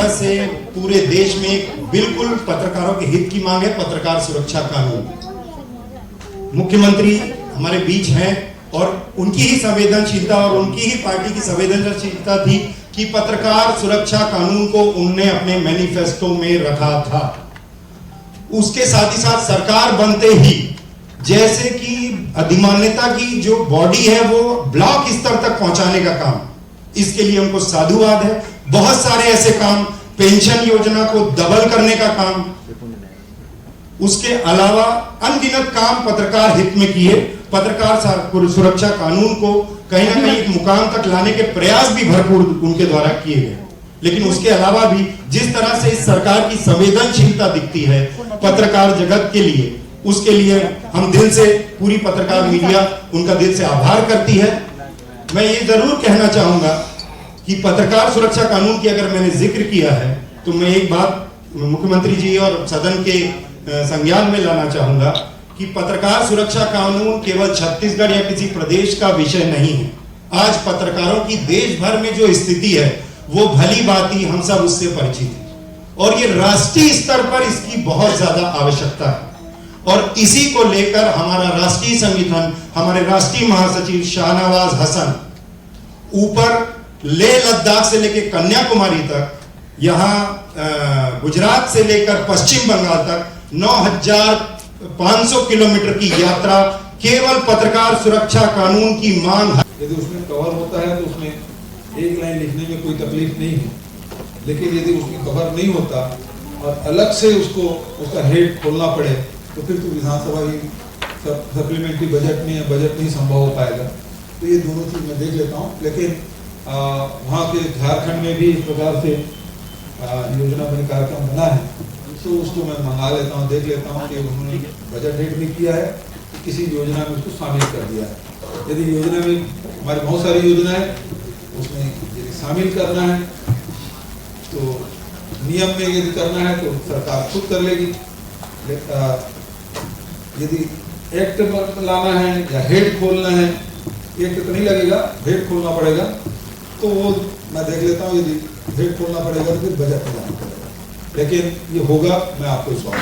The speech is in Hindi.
तरह से पूरे देश में बिल्कुल पत्रकारों के हित की मांग है पत्रकार सुरक्षा कानून। मुख्यमंत्री हमारे बीच हैं और उनकी ही संवेदनशीलता और उनकी ही पार्टी की संवेदनशीलता थी कि पत्रकार सुरक्षा कानून को उनने अपने मैनिफेस्टो में रखा था। उसके साथ ही साथ सरकार बनते ही जैसे कि अधिमान्यता की जो बॉडी है वो ब्लॉक स्तर तक पहुंचाने का काम, इसके लिए उनको साधुवाद है। बहुत सारे ऐसे काम, पेंशन योजना को डबल करने का काम, उसके अलावा अनगिनत काम पत्रकार हित में किए। पत्रकार सुरक्षा कानून को कहीं ना कहीं एक मुकाम तक लाने के प्रयास भी भरपूर उनके द्वारा किए गए। लेकिन उसके अलावा भी जिस तरह से इस सरकार की संवेदनशीलता दिखती है पत्रकार जगत के लिए, उसके लिए हम दिल से, पूरी पत्रकार मीडिया उनका दिल से आभार करती है। मैं ये जरूर कहना चाहूंगा कि पत्रकार सुरक्षा कानून की अगर मैंने जिक्र किया है तो मैं एक बात मुख्यमंत्री जी और सदन के संज्ञान में लाना चाहूंगा कि पत्रकार सुरक्षा कानून केवल छत्तीसगढ़ या किसी प्रदेश का विषय नहीं है। आज पत्रकारों की देश भर में जो स्थिति है वो भली भांति हम सब उससे परिचित हैं और ये राष्ट्रीय स्तर पर इसकी बहुत ज्यादा आवश्यकता है। और इसी को लेकर हमारा राष्ट्रीय संगठन, हमारे राष्ट्रीय महासचिव शाहनवाज हसन ऊपर लेह लद्दाख से लेकर कन्याकुमारी तक, यहाँ गुजरात से लेकर पश्चिम बंगाल तक 9,500 किलोमीटर की यात्रा केवल पत्रकार सुरक्षा कानून की मांग है। यदि उसमें कवर होता है तो उसमें एक लाइन लिखने में कोई तकलीफ नहीं है, लेकिन यदि उसमें कवर नहीं होता और अलग से उसको उसका हेड खोलना पड़े तो फिर तो विधानसभा की सप्लीमेंट्री बजट में या बजट नहीं संभव हो पाएगा। तो ये दोनों चीज मैं देख लेता हूँ। लेकिन वहाँ के झारखंड में भी इस प्रकार से योजना बनी, कार्यक्रम बना है, तो उसको मैं मंगा लेता हूँ, देख लेता हूँ कि उन्होंने बजट हेड भी किया है तो किसी योजना में उसको शामिल कर दिया है। यदि योजना में हमारी बहुत सारी योजना है उसमें यदि शामिल करना है तो नियम में यदि करना है तो सरकार खुद कर लेगी। यदि एक्ट लाना है या हेड खोलना है, एक्ट तो नहीं लगेगा, हेड खोलना पड़ेगा, तो वो मैं देख लेता हूँ। यदि हेड खोलना पड़ेगा तो फिर बजट में लाना पड़ेगा। लेकिन ये होगा, मैं आपको विश्वास